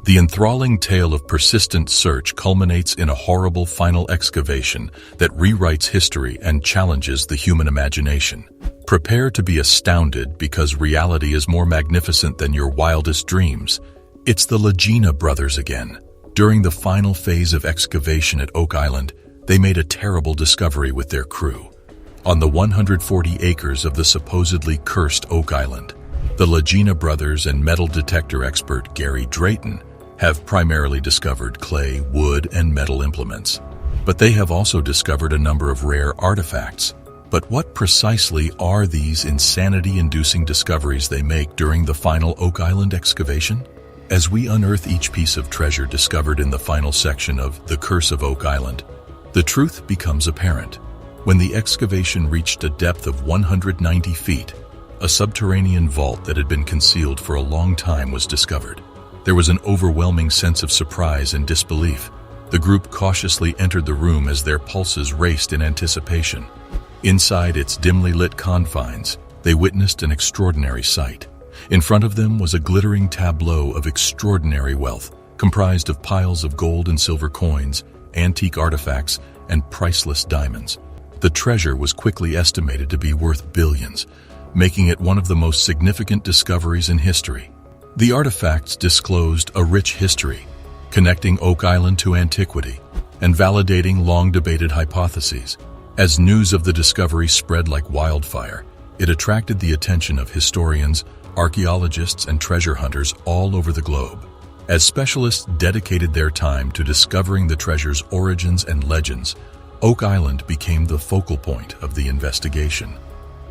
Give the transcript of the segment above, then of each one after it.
The enthralling tale of persistent search culminates in a horrible final excavation that rewrites history and challenges the human imagination. Prepare to be astounded because reality is more magnificent than your wildest dreams. It's the Lagena brothers again. During the final phase of excavation at Oak Island, they made a terrible discovery with their crew. On the 140 acres of the supposedly cursed Oak Island, the Lagena brothers and metal detector expert Gary Drayton have primarily discovered clay, wood, and metal implements. But they have also discovered a number of rare artifacts. But what precisely are these insanity-inducing discoveries they make during the final Oak Island excavation? As we unearth each piece of treasure discovered in the final section of The Curse of Oak Island, the truth becomes apparent. When the excavation reached a depth of 190 feet, a subterranean vault that had been concealed for a long time was discovered. There was an overwhelming sense of surprise and disbelief. The group cautiously entered the room as their pulses raced in anticipation. Inside its dimly lit confines, they witnessed an extraordinary sight. In front of them was a glittering tableau of extraordinary wealth, comprised of piles of gold and silver coins, antique artifacts, and priceless diamonds. The treasure was quickly estimated to be worth billions, making it one of the most significant discoveries in history. The artifacts disclosed a rich history, connecting Oak Island to antiquity and validating long-debated hypotheses. As news of the discovery spread like wildfire, it attracted the attention of historians, archaeologists, and treasure hunters all over the globe. As specialists dedicated their time to discovering the treasure's origins and legends, Oak Island became the focal point of the investigation.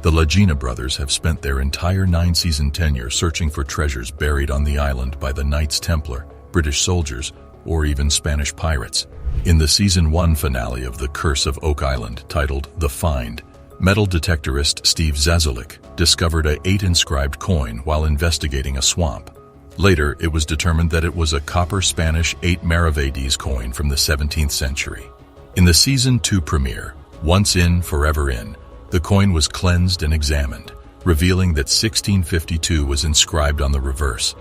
The Lagena brothers have spent their entire 9-season tenure searching for treasures buried on the island by the Knights Templar, British soldiers, or even Spanish pirates. In the Season 1 finale of The Curse of Oak Island, titled The Find, metal detectorist Steve Zazalik discovered a 8-inscribed coin while investigating a swamp. Later, it was determined that it was a copper Spanish 8 maravedis coin from the 17th century. In the Season 2 premiere, Once In, Forever In, the coin was cleansed and examined, revealing that 1652 was inscribed on the reverse.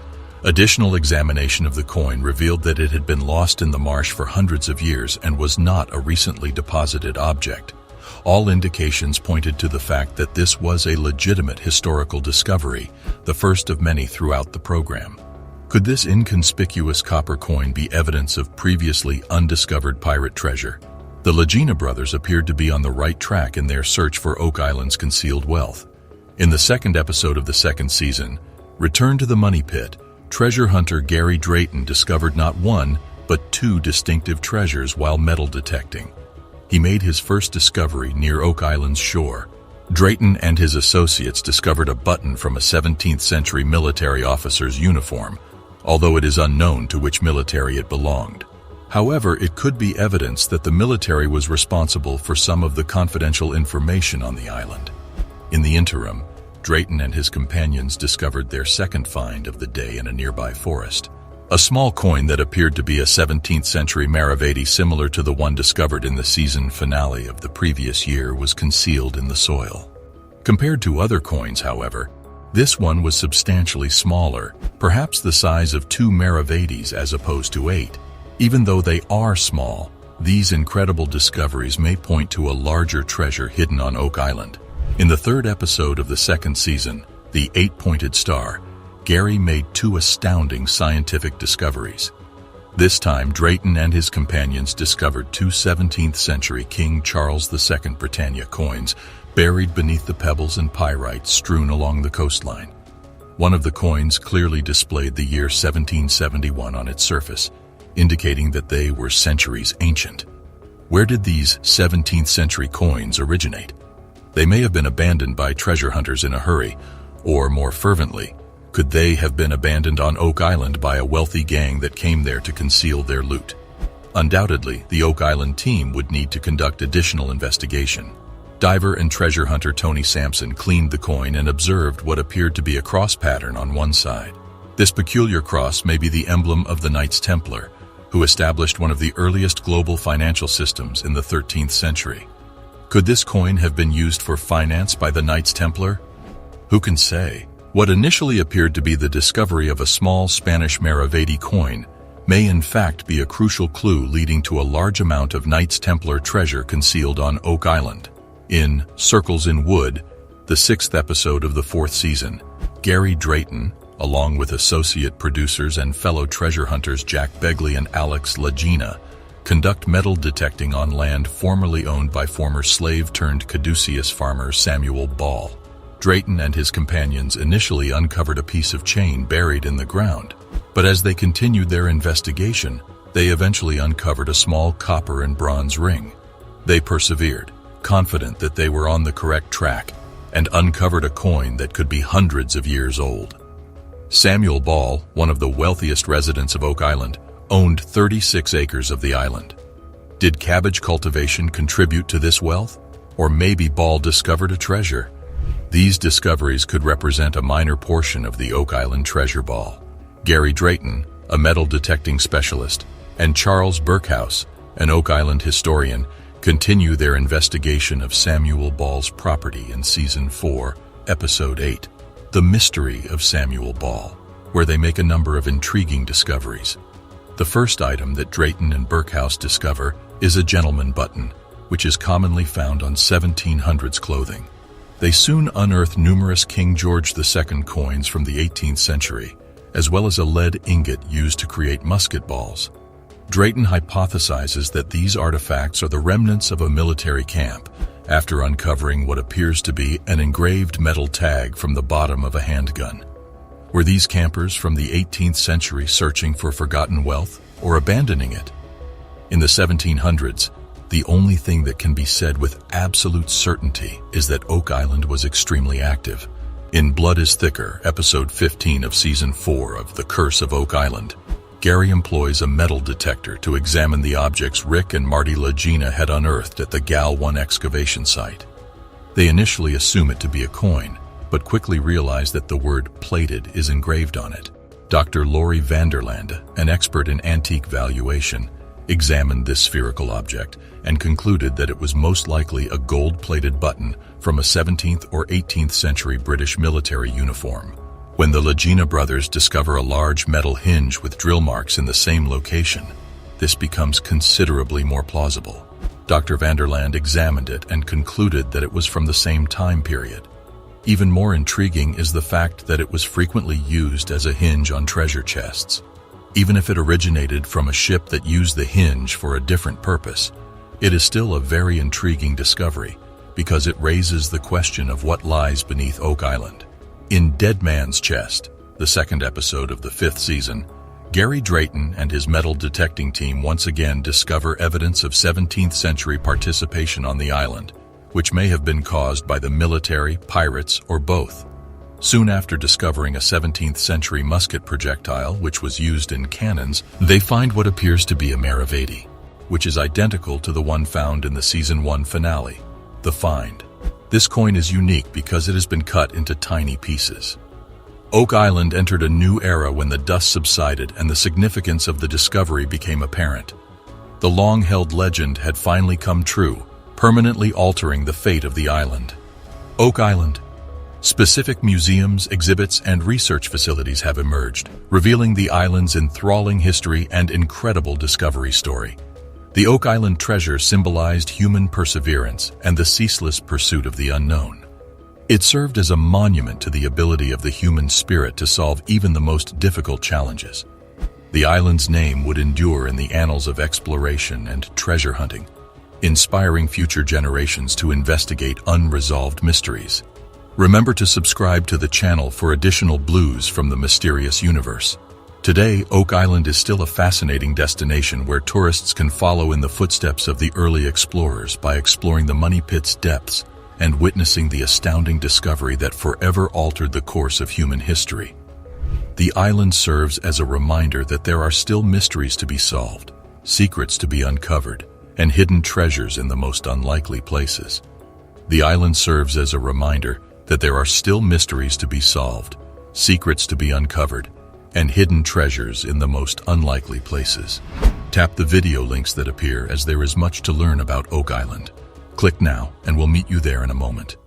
Additional examination of the coin revealed that it had been lost in the marsh for hundreds of years and was not a recently deposited object. All indications pointed to the fact that this was a legitimate historical discovery, the first of many throughout the program. Could this inconspicuous copper coin be evidence of previously undiscovered pirate treasure? The Lagena brothers appeared to be on the right track in their search for Oak Island's concealed wealth. In the second episode of the second season, Return to the Money Pit, treasure hunter Gary Drayton discovered not one, but 2 distinctive treasures while metal detecting. He made his first discovery near Oak Island's shore. Drayton and his associates discovered a button from a 17th century military officer's uniform, although it is unknown to which military it belonged. However, it could be evidence that the military was responsible for some of the confidential information on the island. In the interim, Drayton and his companions discovered their second find of the day in a nearby forest. A small coin that appeared to be a 17th century maravedi similar to the one discovered in the season finale of the previous year was concealed in the soil. Compared to other coins, however, this one was substantially smaller, perhaps the size of 2 maravedis as opposed to 8. Even though they are small, these incredible discoveries may point to a larger treasure hidden on Oak Island. In the third episode of the second season, The 8-Pointed Star, Gary made 2 astounding scientific discoveries. This time, Drayton and his companions discovered 2 17th century King Charles II Britannia coins buried beneath the pebbles and pyrite strewn along the coastline. One of the coins clearly displayed the year 1771 on its surface, indicating that they were centuries ancient. Where did these 17th century coins originate? They may have been abandoned by treasure hunters in a hurry, or more fervently, could they have been abandoned on Oak Island by a wealthy gang that came there to conceal their loot? Undoubtedly, the Oak Island team would need to conduct additional investigation. Diver and treasure hunter Tony Sampson cleaned the coin and observed what appeared to be a cross pattern on one side. This peculiar cross may be the emblem of the Knights Templar, who established one of the earliest global financial systems in the 13th century. Could this coin have been used for finance by the Knights Templar? Who can say? What initially appeared to be the discovery of a small Spanish maravedi coin may in fact be a crucial clue leading to a large amount of Knights Templar treasure concealed on Oak Island. In Circles in Wood, the 6th episode of the 4th season, Gary Drayton, along with associate producers and fellow treasure hunters Jack Begley and Alex Lagena, conduct metal detecting on land formerly owned by former slave-turned-caduceus farmer Samuel Ball. Drayton and his companions initially uncovered a piece of chain buried in the ground, but as they continued their investigation, they eventually uncovered a small copper and bronze ring. They persevered, confident that they were on the correct track, and uncovered a coin that could be hundreds of years old. Samuel Ball, one of the wealthiest residents of Oak Island, owned 36 acres of the island. Did cabbage cultivation contribute to this wealth? Or maybe Ball discovered a treasure? These discoveries could represent a minor portion of the Oak Island treasure ball. Gary Drayton, a metal detecting specialist, and Charles Burkhouse, an Oak Island historian, continue their investigation of Samuel Ball's property in Season 4, Episode 8, The Mystery of Samuel Ball, where they make a number of intriguing discoveries. The first item that Drayton and Burkhouse discover is a gentleman button, which is commonly found on 1700s clothing. They soon unearth numerous King George II coins from the 18th century, as well as a lead ingot used to create musket balls. Drayton hypothesizes that these artifacts are the remnants of a military camp, after uncovering what appears to be an engraved metal tag from the bottom of a handgun. Were these campers from the 18th century searching for forgotten wealth or abandoning it? In the 1700s, the only thing that can be said with absolute certainty is that Oak Island was extremely active. In Blood is Thicker, Episode 15 of Season 4 of The Curse of Oak Island, Gary employs a metal detector to examine the objects Rick and Marty Lagena had unearthed at the Gal 1 excavation site. They initially assume it to be a coin, but quickly realize that the word plated is engraved on it. Dr. Laurie Vanderlande, an expert in antique valuation, examined this spherical object and concluded that it was most likely a gold-plated button from a 17th or 18th century British military uniform. When the Lagena brothers discover a large metal hinge with drill marks in the same location, this becomes considerably more plausible. Dr. Vanderlande examined it and concluded that it was from the same time period. Even more intriguing is the fact that it was frequently used as a hinge on treasure chests. Even if it originated from a ship that used the hinge for a different purpose, it is still a very intriguing discovery because it raises the question of what lies beneath Oak Island. In Dead Man's Chest, the 2nd episode of the 5th season, Gary Drayton and his metal detecting team once again discover evidence of 17th century participation on the island, which may have been caused by the military, pirates, or both. Soon after discovering a 17th century musket projectile which was used in cannons, they find what appears to be a Maravedi, which is identical to the one found in the Season 1 finale, The Find. This coin is unique because it has been cut into tiny pieces. Oak Island entered a new era when the dust subsided and the significance of the discovery became apparent. The long-held legend had finally come true, permanently altering the fate of the island. Oak Island. Specific museums, exhibits, and research facilities have emerged, revealing the island's enthralling history and incredible discovery story. The Oak Island treasure symbolized human perseverance and the ceaseless pursuit of the unknown. It served as a monument to the ability of the human spirit to solve even the most difficult challenges. The island's name would endure in the annals of exploration and treasure hunting, inspiring future generations to investigate unresolved mysteries. Remember to subscribe to the channel for additional blues from the mysterious universe. Today, Oak Island is still a fascinating destination where tourists can follow in the footsteps of the early explorers by exploring the Money Pit's depths and witnessing the astounding discovery that forever altered the course of human history. The island serves as a reminder that there are still mysteries to be solved, secrets to be uncovered, and hidden treasures in the most unlikely places. The island serves as a reminder that there are still mysteries to be solved, secrets to be uncovered, and hidden treasures in the most unlikely places. Tap the video links that appear as there is much to learn about Oak Island. Click now and we'll meet you there in a moment.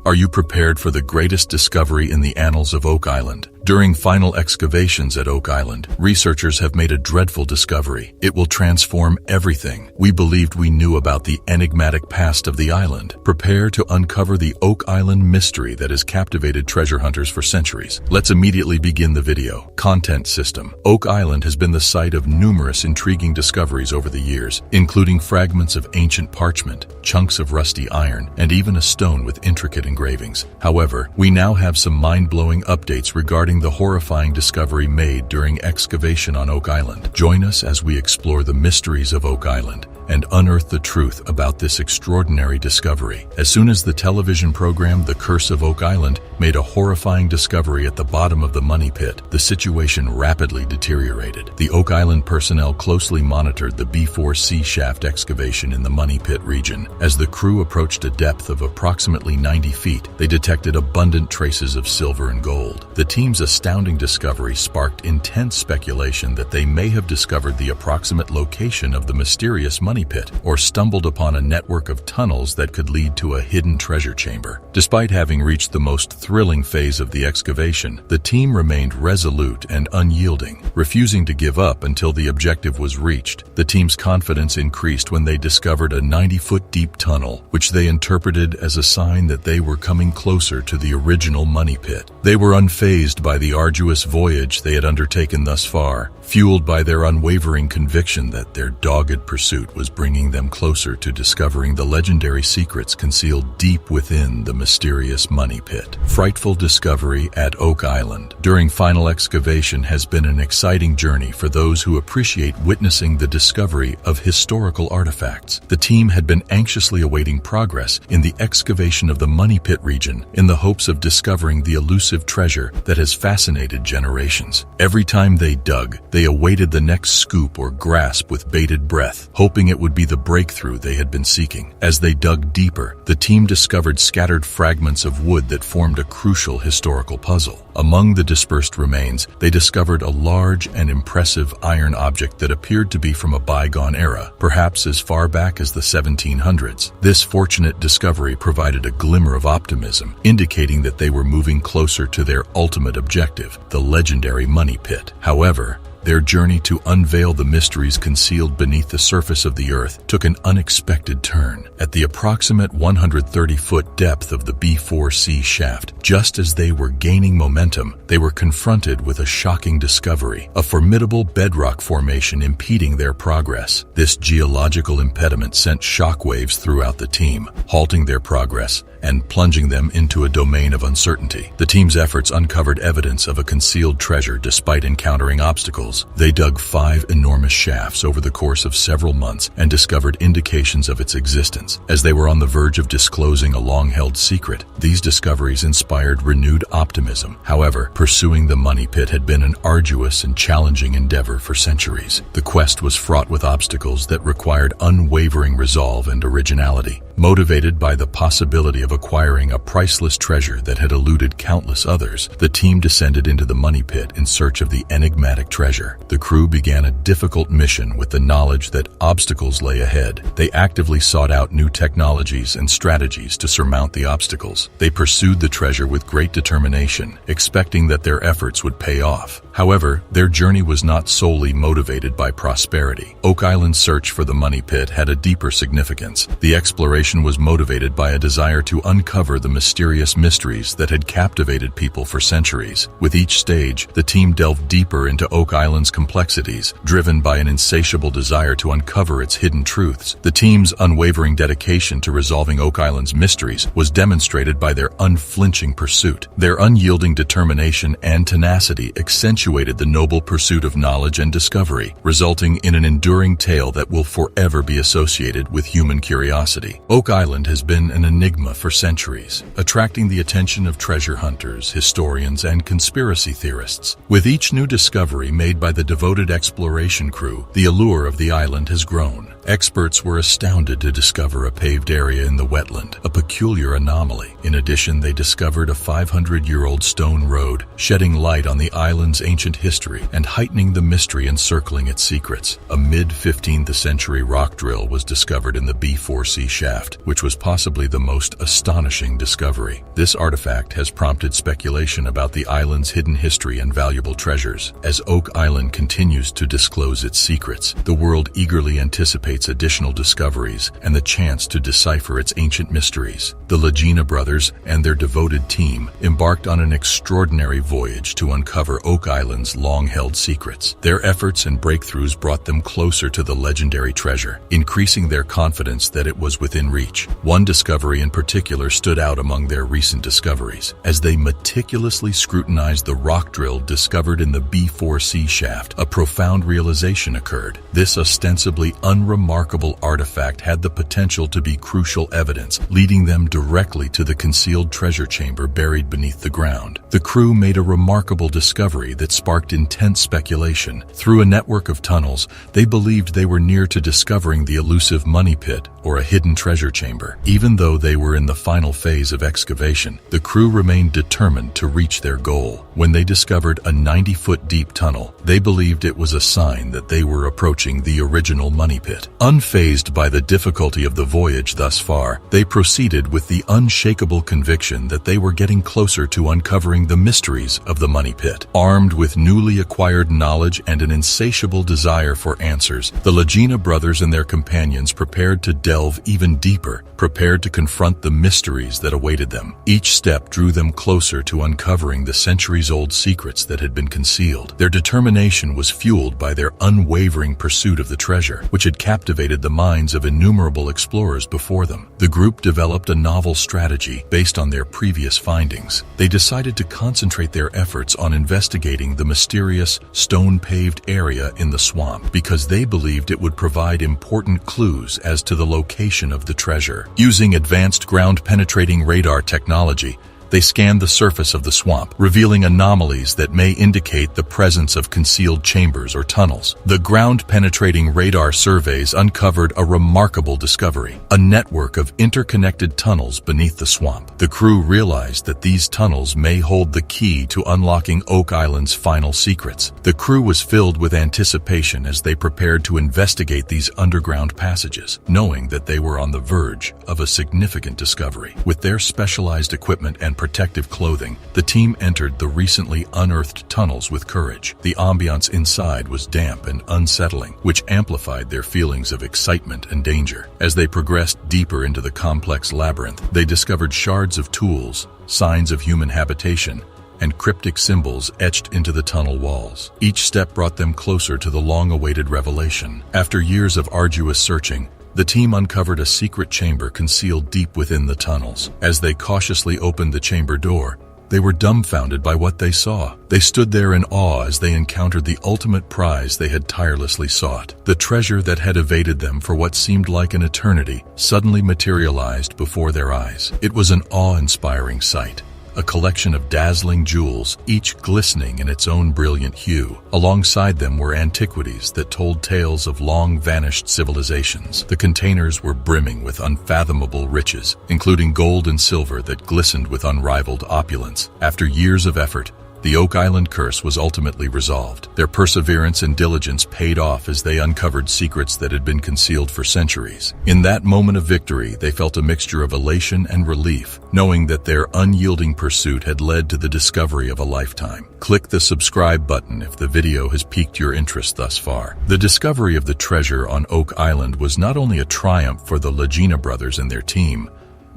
Are you prepared for the greatest discovery in the annals of Oak Island? During final excavations at Oak Island, researchers have made a dreadful discovery. It will transform everything we believed we knew about the enigmatic past of the island. Prepare to uncover the Oak Island mystery that has captivated treasure hunters for centuries. Let's immediately begin the video. Content system. Oak Island has been the site of numerous intriguing discoveries over the years, including fragments of ancient parchment, chunks of rusty iron, and even a stone with intricate engravings. However, we now have some mind-blowing updates regarding the horrifying discovery made during excavation on Oak Island. Join us as we explore the mysteries of Oak Island and unearth the truth about this extraordinary discovery. As soon as the television program The Curse of Oak Island made a horrifying discovery at the bottom of the money pit, the situation rapidly deteriorated. The Oak Island personnel closely monitored the B4C shaft excavation in the money pit region. As the crew approached a depth of approximately 90 feet, they detected abundant traces of silver and gold. The team's astounding discovery sparked intense speculation that they may have discovered the approximate location of the mysterious money pit, or stumbled upon a network of tunnels that could lead to a hidden treasure chamber. Despite having reached the most thrilling phase of the excavation, the team remained resolute and unyielding, refusing to give up until the objective was reached. The team's confidence increased when they discovered a 90-foot deep tunnel, which they interpreted as a sign that they were coming closer to the original money pit. They were unfazed by the arduous voyage they had undertaken thus far, fueled by their unwavering conviction that their dogged pursuit was bringing them closer to discovering the legendary secrets concealed deep within the mysterious money pit. Frightful discovery at Oak Island during final excavation has been an exciting journey for those who appreciate witnessing the discovery of historical artifacts. The team had been anxiously awaiting progress in the excavation of the money pit region in the hopes of discovering the elusive treasure that has fascinated generations. Every time they dug, they awaited the next scoop or grasp with bated breath, hoping it would be the breakthrough they had been seeking. As they dug deeper, the team discovered scattered fragments of wood that formed a crucial historical puzzle. Among the dispersed remains, they discovered a large and impressive iron object that appeared to be from a bygone era, perhaps as far back as the 1700s. This fortunate discovery provided a glimmer of optimism, indicating that they were moving closer to their ultimate objective, the legendary money pit. However, their journey to unveil the mysteries concealed beneath the surface of the earth took an unexpected turn. At the approximate 130-foot depth of the B4C shaft, just as they were gaining momentum, they were confronted with a shocking discovery, a formidable bedrock formation impeding their progress. This geological impediment sent shockwaves throughout the team, halting their progress and plunging them into a domain of uncertainty. The team's efforts uncovered evidence of a concealed treasure despite encountering obstacles. They dug 5 enormous shafts over the course of several months and discovered indications of its existence. As they were on the verge of disclosing a long-held secret, these discoveries inspired renewed optimism. However, pursuing the money pit had been an arduous and challenging endeavor for centuries. The quest was fraught with obstacles that required unwavering resolve and originality. Motivated by the possibility of acquiring a priceless treasure that had eluded countless others, the team descended into the money pit in search of the enigmatic treasure. The crew began a difficult mission with the knowledge that obstacles lay ahead. They actively sought out new technologies and strategies to surmount the obstacles. They pursued the treasure with great determination, expecting that their efforts would pay off. However, their journey was not solely motivated by prosperity. Oak Island's search for the money pit had a deeper significance. The exploration was motivated by a desire to uncover the mysterious mysteries that had captivated people for centuries. With each stage, the team delved deeper into Oak Island's complexities, driven by an insatiable desire to uncover its hidden truths. The team's unwavering dedication to resolving Oak Island's mysteries was demonstrated by their unflinching pursuit. Their unyielding determination and tenacity accentuated the noble pursuit of knowledge and discovery, resulting in an enduring tale that will forever be associated with human curiosity. Oak Island has been an enigma for centuries, attracting the attention of treasure hunters, historians, and conspiracy theorists. With each new discovery made by the devoted exploration crew, the allure of the island has grown. Experts were astounded to discover a paved area in the wetland, a peculiar anomaly. In addition, they discovered a 500-year-old stone road, shedding light on the island's ancient history and heightening the mystery encircling its secrets. A mid-15th century rock drill was discovered in the B4C shaft, which was possibly the most astonishing discovery. This artifact has prompted speculation about the island's hidden history and valuable treasures. As Oak Island continues to disclose its secrets, the world eagerly anticipates additional discoveries and the chance to decipher its ancient mysteries. The Lagena brothers and their devoted team embarked on an extraordinary voyage to uncover Oak Island's long-held secrets. Their efforts and breakthroughs brought them closer to the legendary treasure, increasing their confidence that it was within reach. One discovery in particular stood out among their recent discoveries. As they meticulously scrutinized the rock drill discovered in the B4C shaft, a profound realization occurred. This ostensibly unremarkable artifact had the potential to be crucial evidence, leading them directly to the concealed treasure chamber buried beneath the ground. The crew made a remarkable discovery that sparked intense speculation. Through a network of tunnels, they believed they were near to discovering the elusive money pit, or a hidden treasure chamber. Even though they were in the final phase of excavation, the crew remained determined to reach their goal. When they discovered a 90-foot deep tunnel, they believed it was a sign that they were approaching the original money pit. Unfazed by the difficulty of the voyage thus far, they proceeded with the unshakable conviction that they were getting closer to uncovering the mysteries of the money pit. Armed with newly acquired knowledge and an insatiable desire for answers, the Lagena brothers and their companions prepared to delve even deeper, prepared to confront the mysteries that awaited them. Each step drew them closer to uncovering the centuries-old secrets that had been concealed. Their determination was fueled by their unwavering pursuit of the treasure, which had captivated the minds of innumerable explorers before them. The group developed a novel strategy based on their previous findings. They decided to concentrate their efforts on investigating the mysterious, stone-paved area in the swamp because they believed it would provide important clues as to the location of the treasure. Using advanced ground-penetrating radar technology, they scanned the surface of the swamp, revealing anomalies that may indicate the presence of concealed chambers or tunnels. The ground-penetrating radar surveys uncovered a remarkable discovery: a network of interconnected tunnels beneath the swamp. The crew realized that these tunnels may hold the key to unlocking Oak Island's final secrets. The crew was filled with anticipation as they prepared to investigate these underground passages, knowing that they were on the verge of a significant discovery. With their specialized equipment and protective clothing, the team entered the recently unearthed tunnels with courage. The ambiance inside was damp and unsettling, which amplified their feelings of excitement and danger. As they progressed deeper into the complex labyrinth, they discovered shards of tools, signs of human habitation, and cryptic symbols etched into the tunnel walls. Each step brought them closer to the long-awaited revelation. After years of arduous searching, the team uncovered a secret chamber concealed deep within the tunnels. As they cautiously opened the chamber door, they were dumbfounded by what they saw. They stood there in awe as they encountered the ultimate prize they had tirelessly sought. The treasure that had evaded them for what seemed like an eternity suddenly materialized before their eyes. It was an awe-inspiring sight. A collection of dazzling jewels, each glistening in its own brilliant hue. Alongside them were antiquities that told tales of long-vanished civilizations. The containers were brimming with unfathomable riches, including gold and silver that glistened with unrivaled opulence. After years of effort, the Oak Island curse was ultimately resolved. Their perseverance and diligence paid off as they uncovered secrets that had been concealed for centuries. In that moment of victory, they felt a mixture of elation and relief, knowing that their unyielding pursuit had led to the discovery of a lifetime. Click the subscribe button if the video has piqued your interest thus far. The discovery of the treasure on Oak Island was not only a triumph for the Lagena brothers and their team,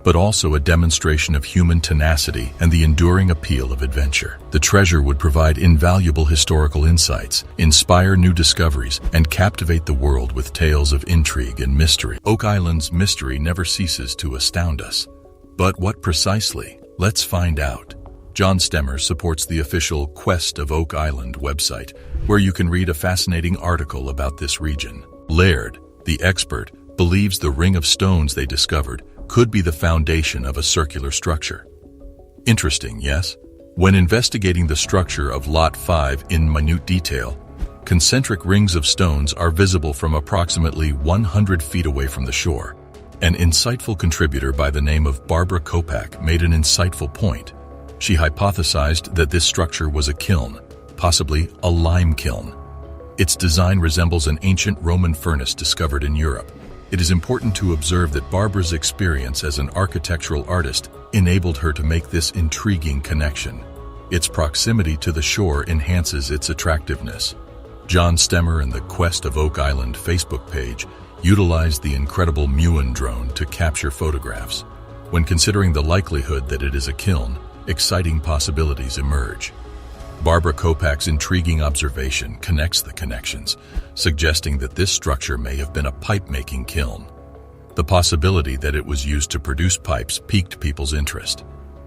but also a demonstration of human tenacity and the enduring appeal of adventure. The treasure would provide invaluable historical insights, inspire new discoveries, and captivate the world with tales of intrigue and mystery. Oak Island's mystery never ceases to astound us. But what precisely? Let's find out. John Stemmer supports the official Quest of Oak Island website, where you can read a fascinating article about this region. Laird, the expert, believes the ring of stones they discovered could be the foundation of a circular structure. Interesting, yes? When investigating the structure of Lot 5 in minute detail, Concentric rings of stones are visible from approximately 100 feet away from the shore. An insightful contributor by the name of Barbara Kopak made an insightful point. She hypothesized that this structure was a kiln, possibly a lime kiln. Its design resembles an ancient Roman furnace discovered in Europe. It is important to observe that Barbara's experience as an architectural artist enabled her to make this intriguing connection. Its proximity to the shore enhances its attractiveness. John Stemmer and the Quest of Oak Island Facebook page utilized the incredible Muon drone to capture photographs. When considering the likelihood that it is a kiln, exciting possibilities emerge. Barbara Kopak's intriguing observation connects the connections, suggesting that this structure may have been a pipe-making kiln. The possibility that it was used to produce pipes piqued people's interest.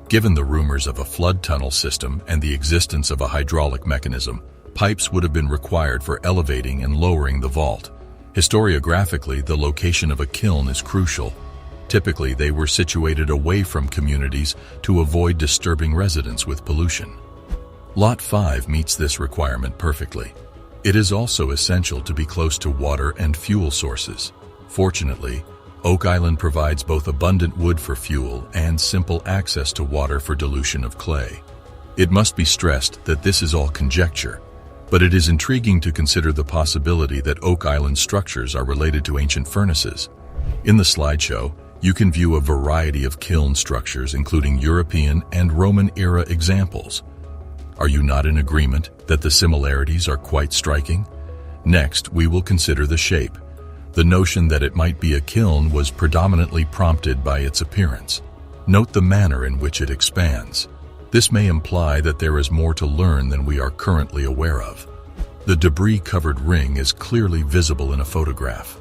Given the rumors of a flood tunnel system and the existence of a hydraulic mechanism, pipes would have been required for elevating and lowering the vault. Historiographically, the location of a kiln is crucial. Typically, they were situated away from communities to avoid disturbing residents with pollution. Lot 5 meets this requirement perfectly. It is also essential to be close to water and fuel sources. Fortunately, Oak Island provides both abundant wood for fuel and simple access to water for dilution of clay. It must be stressed that this is all conjecture, but it is intriguing to consider the possibility that Oak Island structures are related to ancient furnaces. In the slideshow, you can view a variety of kiln structures, including European and Roman-era examples. Are you not in agreement that the similarities are quite striking? Next, we will consider the shape. The notion that it might be a kiln was predominantly prompted by its appearance. Note the manner in which it expands. This may imply that there is more to learn than we are currently aware of. The debris-covered ring is clearly visible in a photograph.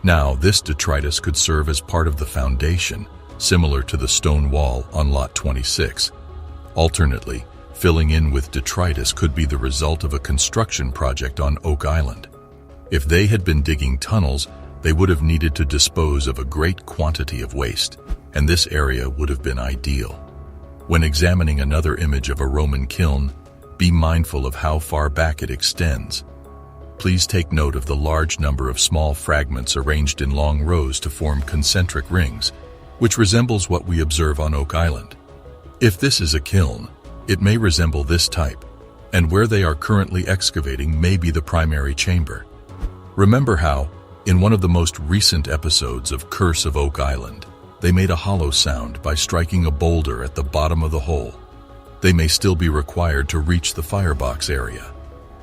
Now, this detritus could serve as part of the foundation, similar to the stone wall on Lot 26. Alternately, filling in with detritus could be the result of a construction project on Oak Island. If they had been digging tunnels, they would have needed to dispose of a great quantity of waste, and this area would have been ideal. When examining another image of a Roman kiln, be mindful of how far back it extends. Please take note of the large number of small fragments arranged in long rows to form concentric rings, which resembles what we observe on Oak Island. If this is a kiln, it may resemble this type, and where they are currently excavating may be the primary chamber. Remember how, in one of the most recent episodes of Curse of Oak Island, they made a hollow sound by striking a boulder at the bottom of the hole. They may still be required to reach the firebox area.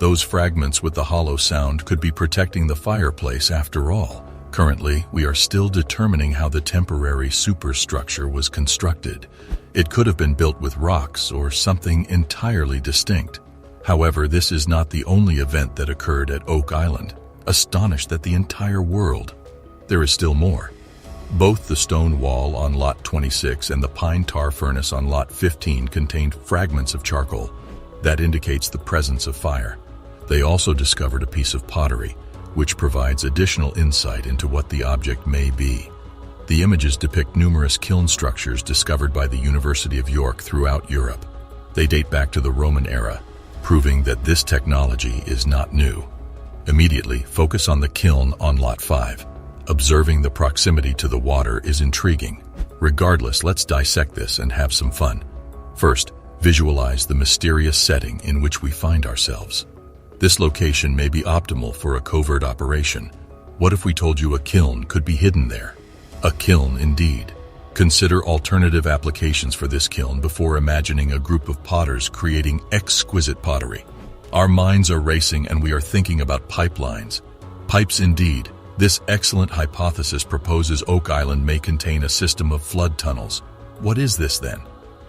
Those fragments with the hollow sound could be protecting the fireplace after all. Currently, we are still determining how the temporary superstructure was constructed. It could have been built with rocks or something entirely distinct. However, this is not the only event that occurred at Oak Island. Astonished that the entire world. There is still more. Both the stone wall on Lot 26 and the pine tar furnace on Lot 15 contained fragments of charcoal. That indicates the presence of fire. They also discovered a piece of pottery, which provides additional insight into what the object may be. The images depict numerous kiln structures discovered by the University of York throughout Europe. They date back to the Roman era, proving that this technology is not new. Immediately, focus on the kiln on Lot 5. Observing the proximity to the water is intriguing. Regardless, let's dissect this and have some fun. First, visualize the mysterious setting in which we find ourselves. This location may be optimal for a covert operation. What if we told you a kiln could be hidden there? A kiln indeed. Consider alternative applications for this kiln before imagining a group of potters creating exquisite pottery. Our minds are racing and we are thinking about pipelines. Pipes indeed. This excellent hypothesis proposes Oak Island may contain a system of flood tunnels. What is this then?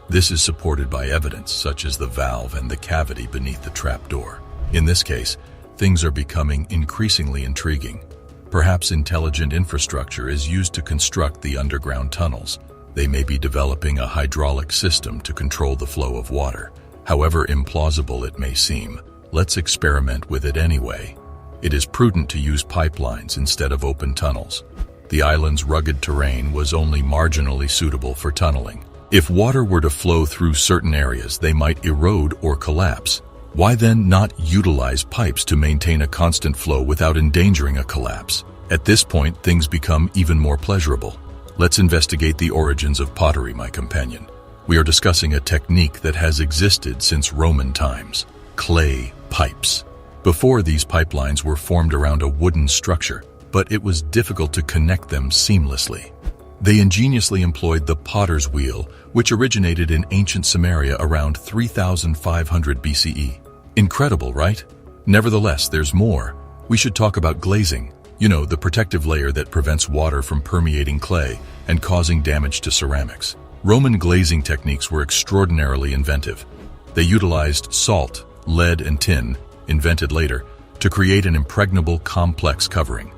This is supported by evidence such as the valve and the cavity beneath the trapdoor. In this case, things are becoming increasingly intriguing. Perhaps intelligent infrastructure is used to construct the underground tunnels. They may be developing a hydraulic system to control the flow of water. However implausible it may seem, let's experiment with it anyway. It is prudent to use pipelines instead of open tunnels. The island's rugged terrain was only marginally suitable for tunneling. If water were to flow through certain areas, they might erode or collapse. Why then not utilize pipes to maintain a constant flow without endangering a collapse? At this point, things become even more pleasurable. Let's investigate the origins of pottery, my companion. We are discussing a technique that has existed since Roman times: clay pipes. Before, these pipelines were formed around a wooden structure, but it was difficult to connect them seamlessly. They ingeniously employed the potter's wheel, which originated in ancient Samaria around 3500 BCE. Incredible, right? Nevertheless, there's more. We should talk about glazing. You know, the protective layer that prevents water from permeating clay and causing damage to ceramics. Roman glazing techniques were extraordinarily inventive. They utilized salt, lead, and tin, invented later, to create an impregnable, complex covering.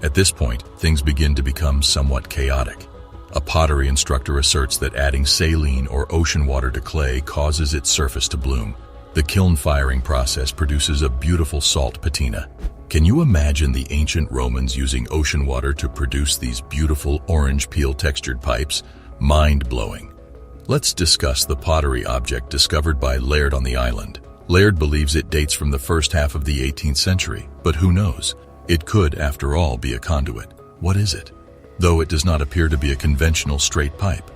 At this point, things begin to become somewhat chaotic. A pottery instructor asserts that adding saline or ocean water to clay causes its surface to bloom. The kiln firing process produces a beautiful salt patina. Can you imagine the ancient Romans using ocean water to produce these beautiful orange peel textured pipes? Mind-blowing. Let's discuss the pottery object discovered by Laird on the island. Laird believes it dates from the first half of the 18th century, but who knows? It could, after all, be a conduit. What is it? Though it does not appear to be a conventional straight pipe.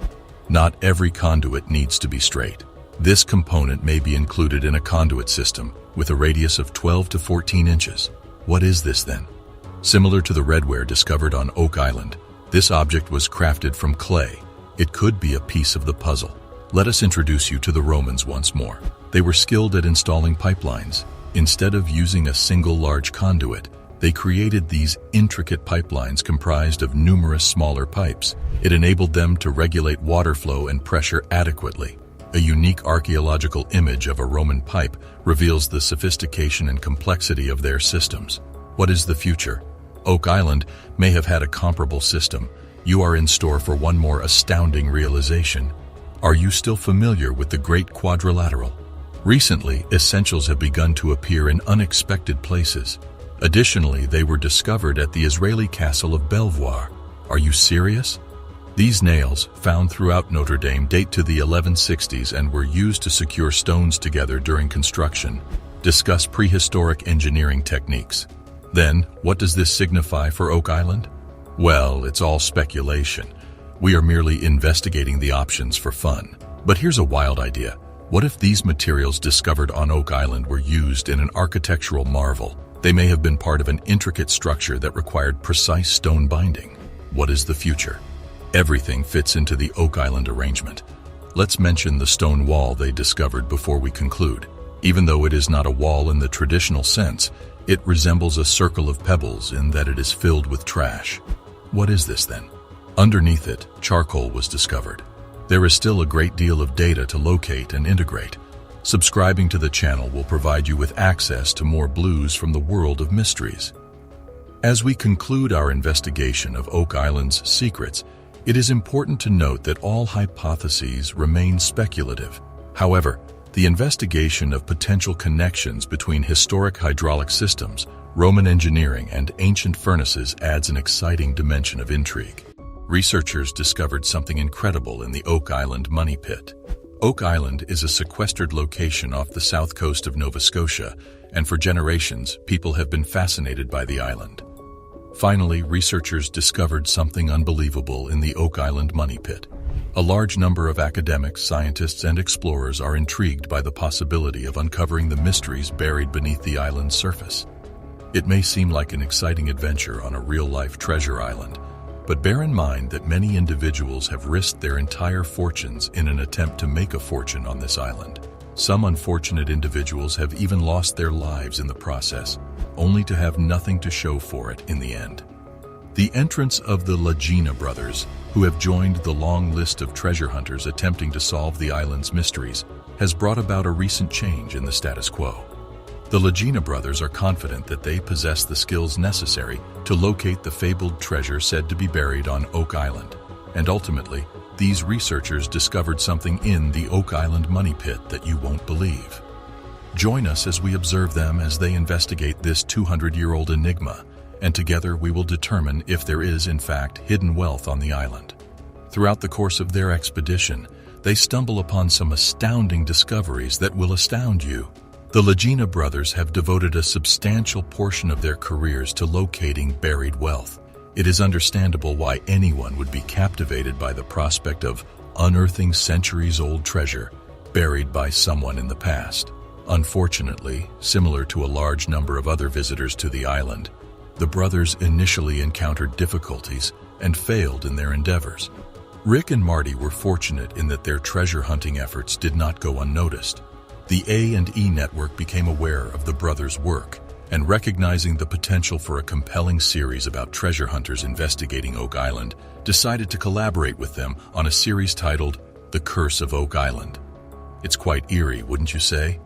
Not every conduit needs to be straight. This component may be included in a conduit system with a radius of 12 to 14 inches. What is this then? Similar to the redware discovered on Oak Island, this object was crafted from clay. It could be a piece of the puzzle. Let us introduce you to the Romans once more. They were skilled at installing pipelines. Instead of using a single large conduit, they created these intricate pipelines comprised of numerous smaller pipes. It enabled them to regulate water flow and pressure adequately. A unique archaeological image of a Roman pipe reveals the sophistication and complexity of their systems. What is the future? Oak Island may have had a comparable system. You are in store for one more astounding realization. Are you still familiar with the Great Quadrilateral? Recently, essentials have begun to appear in unexpected places. Additionally, they were discovered at the Israeli castle of Belvoir. Are you serious? These nails, found throughout Notre Dame, date to the 1160s and were used to secure stones together during construction. Discuss prehistoric engineering techniques. Then, what does this signify for Oak Island? Well, it's all speculation. We are merely investigating the options for fun. But here's a wild idea. What if these materials discovered on Oak Island were used in an architectural marvel? They may have been part of an intricate structure that required precise stone binding. What is the future? Everything fits into the Oak Island arrangement. Let's mention the stone wall they discovered before we conclude. Even though it is not a wall in the traditional sense, it resembles a circle of pebbles in that it is filled with trash. What is this then? Underneath it, charcoal was discovered. There is still a great deal of data to locate and integrate. Subscribing to the channel will provide you with access to more blues from the world of mysteries. As we conclude our investigation of Oak Island's secrets, it is important to note that all hypotheses remain speculative. However, the investigation of potential connections between historic hydraulic systems, Roman engineering, and ancient furnaces adds an exciting dimension of intrigue. Researchers discovered something incredible in the Oak Island money pit. Oak Island is a sequestered location off the south coast of Nova Scotia, and for generations, people have been fascinated by the island. Finally, researchers discovered something unbelievable in the Oak Island money pit. A large number of academics, scientists, and explorers are intrigued by the possibility of uncovering the mysteries buried beneath the island's surface. It may seem like an exciting adventure on a real-life treasure island, but bear in mind that many individuals have risked their entire fortunes in an attempt to make a fortune on this island. Some unfortunate individuals have even lost their lives in the process, only to have nothing to show for it in the end. The entrance of the Lagena brothers, who have joined the long list of treasure hunters attempting to solve the island's mysteries, has brought about a recent change in the status quo. The Lagena brothers are confident that they possess the skills necessary to locate the fabled treasure said to be buried on Oak Island, and ultimately, these researchers discovered something in the Oak Island money pit that you won't believe. Join us as we observe them as they investigate this 200-year-old enigma, and together we will determine if there is, in fact, hidden wealth on the island. Throughout the course of their expedition, they stumble upon some astounding discoveries that will astound you. The Lagena brothers have devoted a substantial portion of their careers to locating buried wealth. It is understandable why anyone would be captivated by the prospect of unearthing centuries-old treasure buried by someone in the past. Unfortunately, similar to a large number of other visitors to the island, the brothers initially encountered difficulties and failed in their endeavors. Rick and Marty were fortunate in that their treasure hunting efforts did not go unnoticed. The A&E network became aware of the brothers' work, and recognizing the potential for a compelling series about treasure hunters investigating Oak Island, decided to collaborate with them on a series titled The Curse of Oak Island. It's quite eerie, wouldn't you say?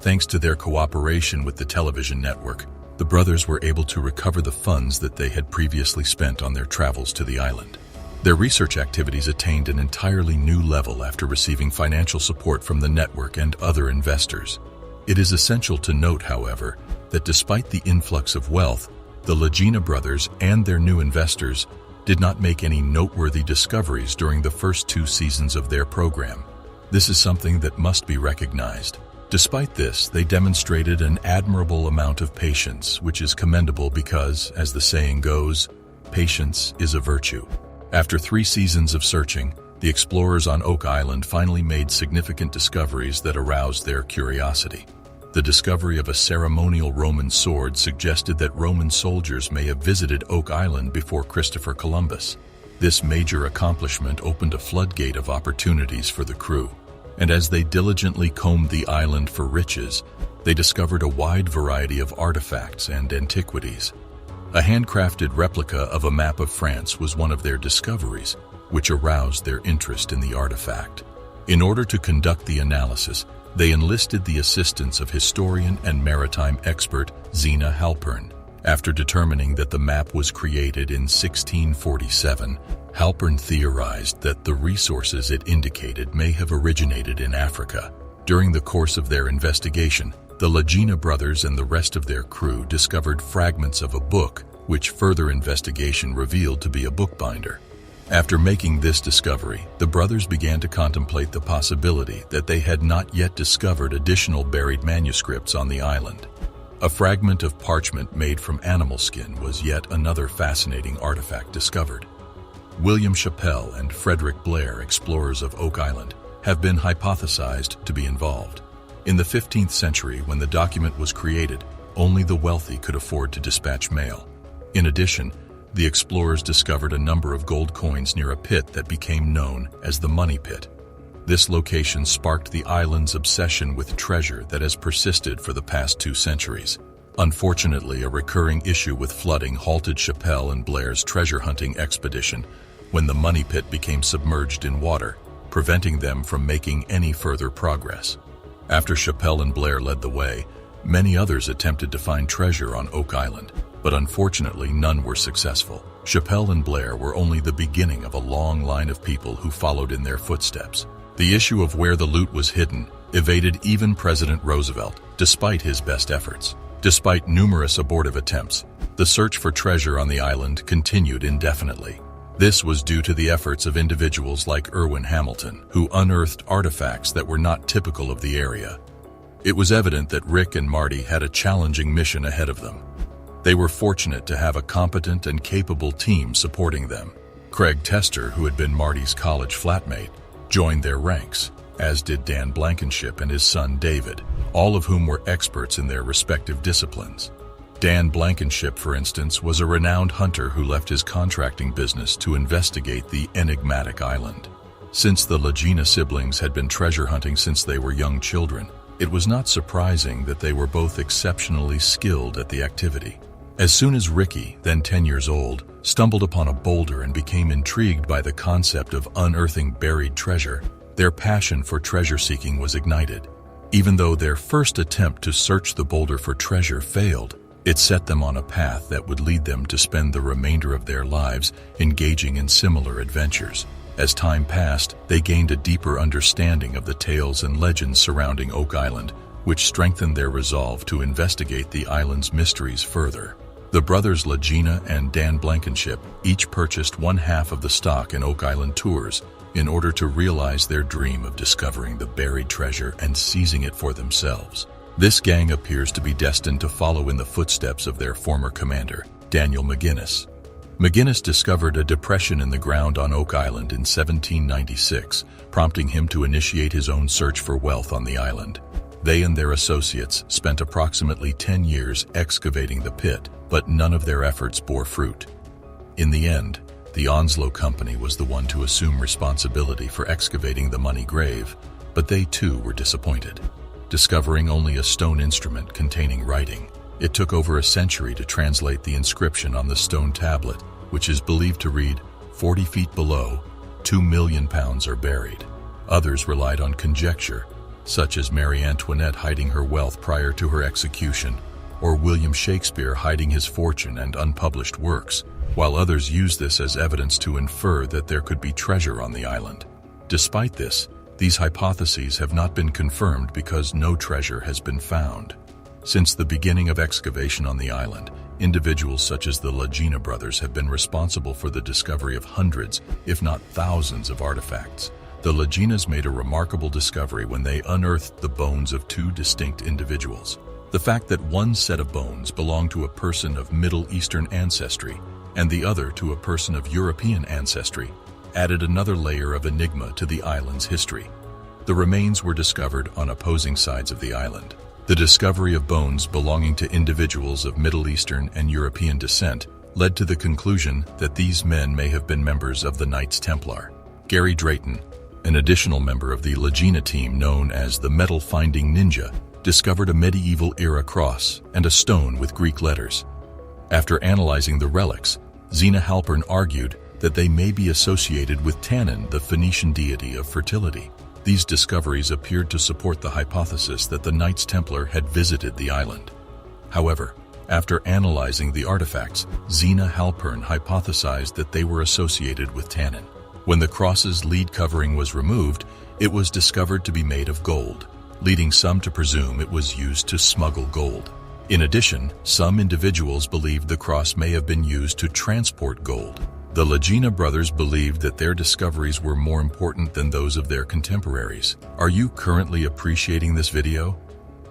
Thanks to their cooperation with the television network, the brothers were able to recover the funds that they had previously spent on their travels to the island. Their research activities attained an entirely new level after receiving financial support from the network and other investors. It is essential to note, however, that despite the influx of wealth, the Lagena brothers and their new investors did not make any noteworthy discoveries during the first 2 seasons of their program. This is something that must be recognized. Despite this, they demonstrated an admirable amount of patience, which is commendable because, as the saying goes, patience is a virtue. After 3 seasons of searching, the explorers on Oak Island finally made significant discoveries that aroused their curiosity. The discovery of a ceremonial Roman sword suggested that Roman soldiers may have visited Oak Island before Christopher Columbus. This major accomplishment opened a floodgate of opportunities for the crew, and as they diligently combed the island for riches, they discovered a wide variety of artifacts and antiquities. A handcrafted replica of a map of France was one of their discoveries, which aroused their interest in the artifact. In order to conduct the analysis, they enlisted the assistance of historian and maritime expert Zena Halpern. After determining that the map was created in 1647, Halpern theorized that the resources it indicated may have originated in Africa. During the course of their investigation, the Lagena brothers and the rest of their crew discovered fragments of a book, which further investigation revealed to be a bookbinder. After making this discovery, the brothers began to contemplate the possibility that they had not yet discovered additional buried manuscripts on the island. A fragment of parchment made from animal skin was yet another fascinating artifact discovered. William Chappell and Frederick Blair, explorers of Oak Island, have been hypothesized to be involved. In the 15th century, when the document was created, only the wealthy could afford to dispatch mail. In addition, the explorers discovered a number of gold coins near a pit that became known as the Money Pit. This location sparked the island's obsession with treasure that has persisted for the past 2 centuries. Unfortunately, a recurring issue with flooding halted Chappell and Blair's treasure hunting expedition when the Money Pit became submerged in water, preventing them from making any further progress. After Chappell and Blair led the way, many others attempted to find treasure on Oak Island, but unfortunately none were successful. Chappell and Blair were only the beginning of a long line of people who followed in their footsteps. The issue of where the loot was hidden evaded even President Roosevelt, despite his best efforts. Despite numerous abortive attempts, the search for treasure on the island continued indefinitely. This was due to the efforts of individuals like Irwin Hamilton, who unearthed artifacts that were not typical of the area. It was evident that Rick and Marty had a challenging mission ahead of them. They were fortunate to have a competent and capable team supporting them. Craig Tester, who had been Marty's college flatmate, joined their ranks, as did Dan Blankenship and his son David, all of whom were experts in their respective disciplines. Dan Blankenship, for instance, was a renowned hunter who left his contracting business to investigate the enigmatic island. Since the Lagena siblings had been treasure hunting since they were young children, it was not surprising that they were both exceptionally skilled at the activity. As soon as Ricky, then 10 years old, stumbled upon a boulder and became intrigued by the concept of unearthing buried treasure, their passion for treasure seeking was ignited. Even though their first attempt to search the boulder for treasure failed, it set them on a path that would lead them to spend the remainder of their lives engaging in similar adventures. As time passed, they gained a deeper understanding of the tales and legends surrounding Oak Island, which strengthened their resolve to investigate the island's mysteries further. The brothers Lagena and Dan Blankenship each purchased 1/2 of the stock in Oak Island tours in order to realize their dream of discovering the buried treasure and seizing it for themselves. This gang appears to be destined to follow in the footsteps of their former commander, Daniel McGinnis. McGinnis discovered a depression in the ground on Oak Island in 1796, prompting him to initiate his own search for wealth on the island. They and their associates spent approximately 10 years excavating the pit, but none of their efforts bore fruit. In the end, the Onslow Company was the one to assume responsibility for excavating the money grave, but they too were disappointed. Discovering only a stone instrument containing writing, it took over a century to translate the inscription on the stone tablet, which is believed to read, 40 feet below, 2 million pounds are buried. Others relied on conjecture, such as Marie Antoinette hiding her wealth prior to her execution, or William Shakespeare hiding his fortune and unpublished works, while others used this as evidence to infer that there could be treasure on the island. Despite this, these hypotheses have not been confirmed because no treasure has been found. Since the beginning of excavation on the island, individuals such as the Lagena brothers have been responsible for the discovery of hundreds, if not thousands, of artifacts. The Lagenas made a remarkable discovery when they unearthed the bones of two distinct individuals. The fact that one set of bones belonged to a person of Middle Eastern ancestry and the other to a person of European ancestry added another layer of enigma to the island's history. The remains were discovered on opposing sides of the island. The discovery of bones belonging to individuals of Middle Eastern and European descent led to the conclusion that these men may have been members of the Knights Templar. Gary Drayton, an additional member of the Lagena team known as the Metal Finding Ninja, discovered a medieval-era cross and a stone with Greek letters. After analyzing the relics, Zena Halpern argued that they may be associated with Tannin, the Phoenician deity of fertility. These discoveries appeared to support the hypothesis that the Knights Templar had visited the island. However, after analyzing the artifacts, Zena Halpern hypothesized that they were associated with Tannin. When the cross's lead covering was removed, it was discovered to be made of gold, leading some to presume it was used to smuggle gold. In addition, some individuals believed the cross may have been used to transport gold. The Lagena brothers believed that their discoveries were more important than those of their contemporaries. Are you currently appreciating this video?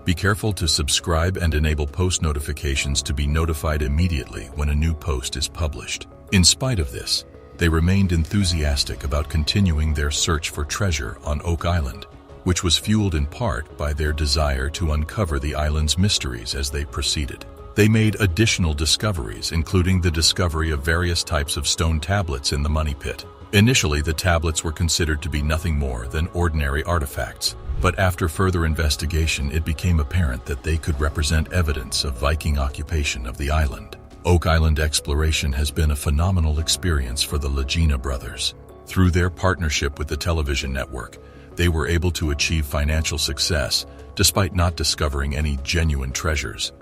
Be careful to subscribe and enable post notifications to be notified immediately when a new post is published. In spite of this, they remained enthusiastic about continuing their search for treasure on Oak Island, which was fueled in part by their desire to uncover the island's mysteries as they proceeded. They made additional discoveries, including the discovery of various types of stone tablets in the money pit. Initially, the tablets were considered to be nothing more than ordinary artifacts, but after further investigation, it became apparent that they could represent evidence of Viking occupation of the island. Oak Island exploration has been a phenomenal experience for the Lagena brothers. Through their partnership with the television network, they were able to achieve financial success despite not discovering any genuine treasures.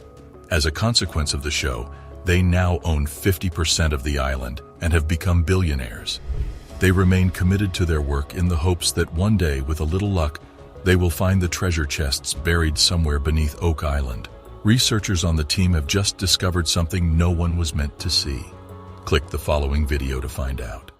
As a consequence of the show, they now own 50% of the island and have become billionaires. They remain committed to their work in the hopes that one day, with a little luck, they will find the treasure chests buried somewhere beneath Oak Island. Researchers on the team have just discovered something no one was meant to see. Click the following video to find out.